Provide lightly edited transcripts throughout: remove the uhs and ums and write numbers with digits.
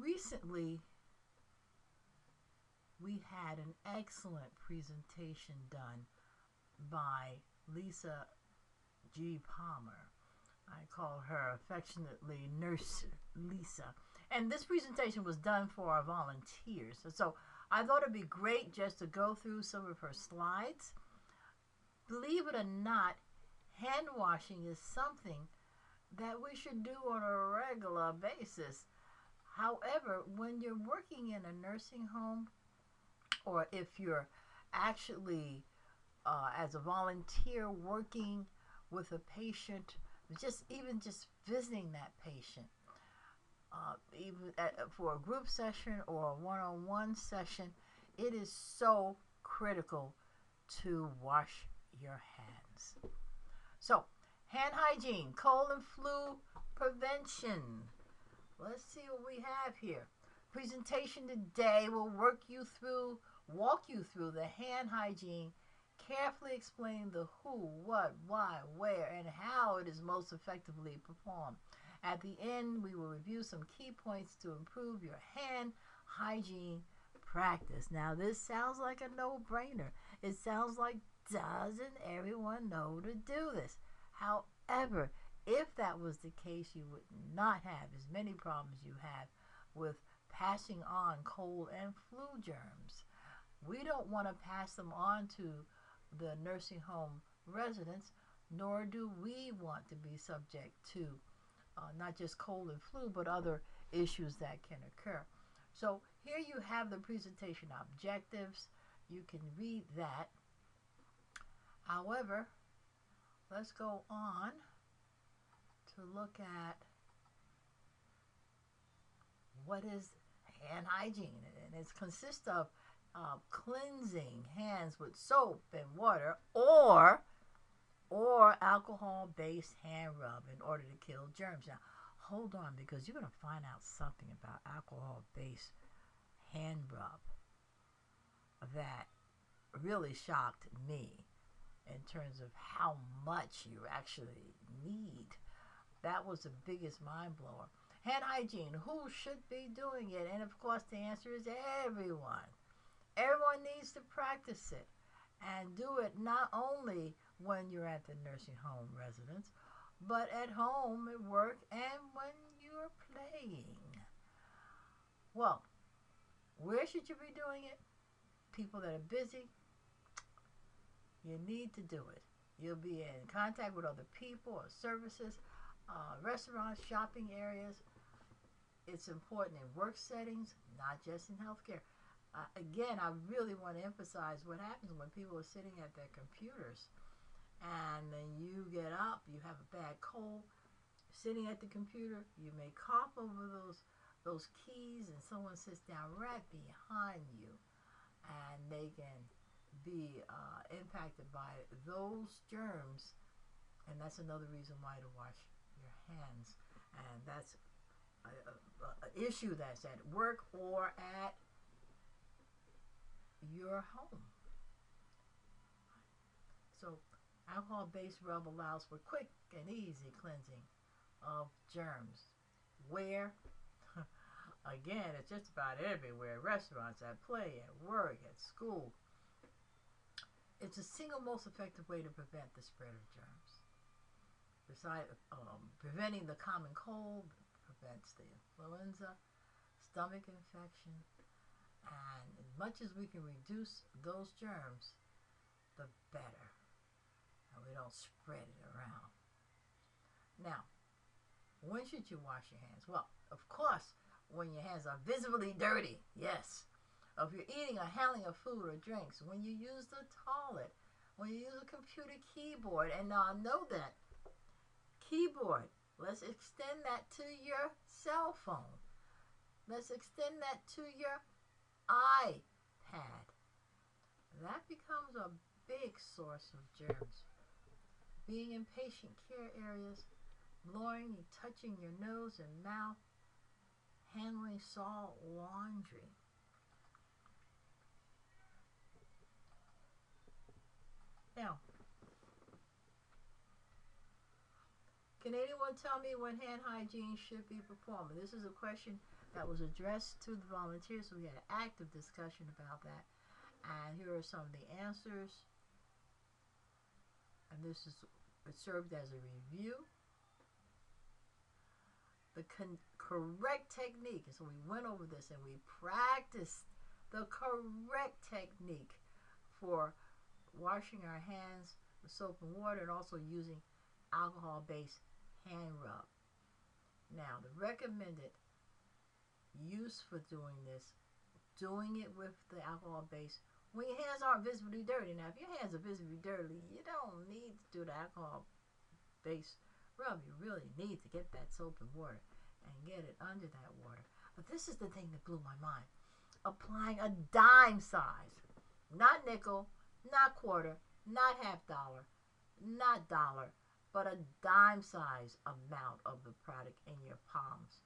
Recently, we had an excellent presentation done by Lisa G. Palmer. I call her affectionately Nurse Lisa. And this presentation was done for our volunteers. So I thought it'd be great just to go through some of her slides. Believe it or not, hand washing is something that we should do on a regular basis. However, when you're working in a nursing home, or if you're actually as a volunteer working with a patient, just visiting that patient, for a group session or a one-on-one session, it is so critical to wash your hands. So, hand hygiene, cold and flu prevention. Let's see what we have here. Presentation today will walk you through the hand hygiene, carefully explain the who, what, why, where, and how it is most effectively performed. At the end, we will review some key points to improve your hand hygiene practice. Now, this sounds like a no-brainer. It sounds like, doesn't everyone know to do this? However, if that was the case, you would not have as many problems you have with passing on cold and flu germs. We don't want to pass them on to the nursing home residents, nor do we want to be subject to not just cold and flu, but other issues that can occur. So here you have the presentation objectives. You can read that. However, let's go on to look at what is hand hygiene. And it consists of cleansing hands with soap and water or alcohol-based hand rub in order to kill germs. Now, hold on, because you're going to find out something about alcohol-based hand rub that really shocked me in terms of how much you actually need. That was the biggest mind blower. Hand hygiene, who should be doing it? And of course the answer is everyone. Everyone needs to practice it and do it not only when you're at the nursing home residence, but at home, at work, and when you're playing. Well, where should you be doing it? People that are busy, you need to do it. You'll be in contact with other people or services, restaurants, shopping areas. It's important in work settings, not just in healthcare. Again, I really want to emphasize what happens when people are sitting at their computers and then you get up, you have a bad cold, sitting at the computer, you may cough over those keys and someone sits down right behind you and they can be impacted by those germs, and that's another reason why to wash your hands. And that's an issue that's at work or at your home. So alcohol-based rub allows for quick and easy cleansing of germs. Where? Again, it's just about everywhere. Restaurants, at play, at work, at school. It's the single most effective way to prevent the spread of germs. Besides preventing the common cold, prevents the influenza, stomach infection, and as much as we can reduce those germs, the better. And we don't spread it around. Now, when should you wash your hands? Well, of course, when your hands are visibly dirty, yes. If you're eating or handling of food or drinks, when you use the toilet, when you use a computer keyboard, and now I know that keyboard, let's extend that to your cell phone. Let's extend that to your iPad. That becomes a big source of germs. Being in patient care areas, blowing and touching your nose and mouth, handling salt laundry. Now, can anyone tell me when hand hygiene should be performed? This is a question that was addressed to the volunteers. So we had an active discussion about that. And here are some of the answers. And this is, it served as a review. The correct technique. And so we went over this and we practiced the correct technique for washing our hands with soap and water, and also using alcohol-based hand rub. Now, the recommended use for doing this, doing it with the alcohol-based, when your hands aren't visibly dirty. Now, if your hands are visibly dirty, you don't need to do the alcohol-based rub. You really need to get that soap and water and get it under that water. But this is the thing that blew my mind. Applying a dime size, not nickel, not quarter, not half dollar, not dollar, but a dime size amount of the product in your palms.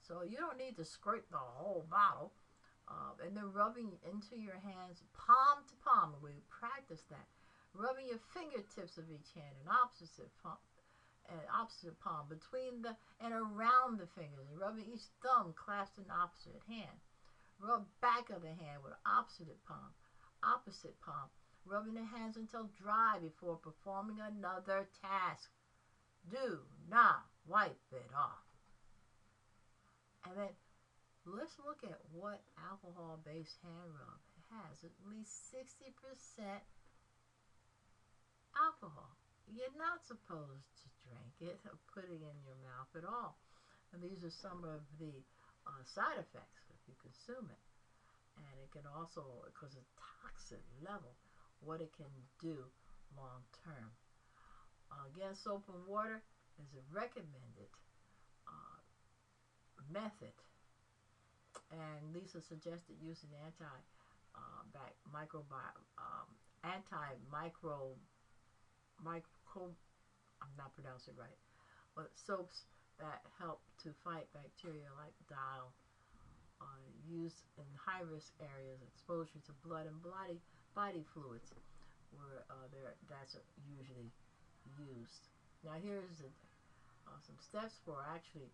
So you don't need to scrape the whole bottle. And then rubbing into your hands, palm to palm, and we practice that. Rubbing your fingertips of each hand in opposite palm, between the and around the fingers, and rubbing each thumb clasped in opposite hand. Rub back of the hand with opposite palm, rubbing the hands until dry before performing another task. Do not wipe it off. And then let's look at what alcohol-based hand rub has. At least 60% alcohol. You're not supposed to drink it or put it in your mouth at all. And these are some of the side effects if you consume it. And it can also, because of toxic level, what it can do long term. Again, soap and water is a recommended method. And Lisa suggested using I'm not pronouncing it right, but soaps that help to fight bacteria like dial, used in high-risk areas, exposure to blood and body fluids, where that's usually used. Now here's some steps for actually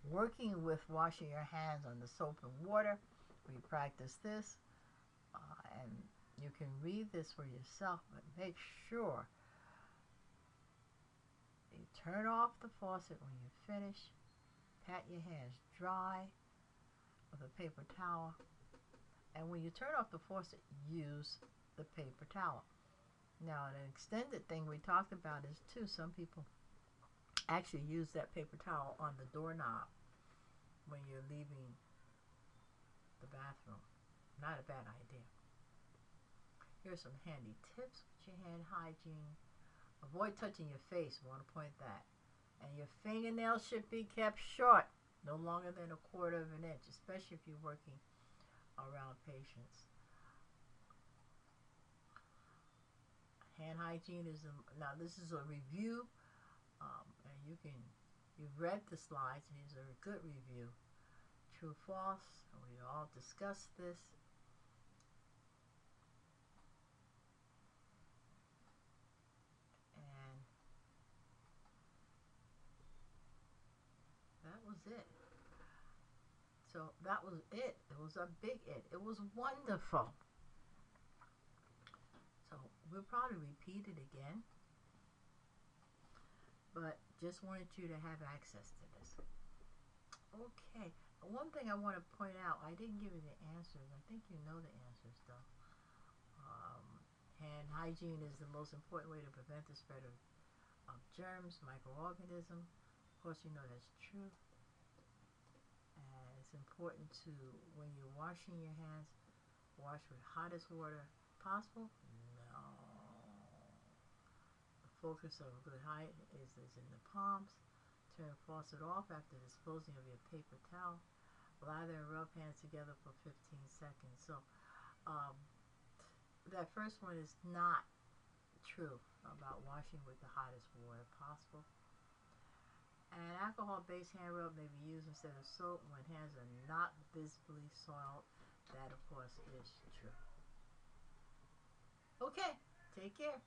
working with washing your hands on the soap and water. We practice this, and you can read this for yourself, but make sure you turn off the faucet when you finish. Pat your hands dry with a paper towel, and when you turn off the faucet, use the paper towel. Now, an extended thing we talked about is too, some people actually use that paper towel on the doorknob when you're leaving the bathroom. Not a bad idea. Here's some handy tips with your hand hygiene. Avoid touching your face. I want to point that. And your fingernails should be kept short, no longer than 1/4 of an inch, especially if you're working around patients. Hand hygiene is now this is a review, and you've read the slides, and these are a good review. True, false, and we all discussed this. And that was it. So that was it. It was a big it. It was wonderful. So we'll probably repeat it again, but just wanted you to have access to this. Okay. One thing I want to point out, I didn't give you the answers. I think you know the answers though. Hand hygiene is the most important way to prevent the spread of germs, microorganisms. Of course, you know that's true. And it's important to, when you're washing your hands, wash with hottest water possible. No. The focus of a good height is in the palms. Turn the faucet off after disposing of your paper towel. Lather and rub hands together for 15 seconds. So that first one is not true about washing with the hottest water possible. And alcohol-based hand rub may be used instead of soap when hands are not visibly soiled. That, of course, is true. Okay, take care.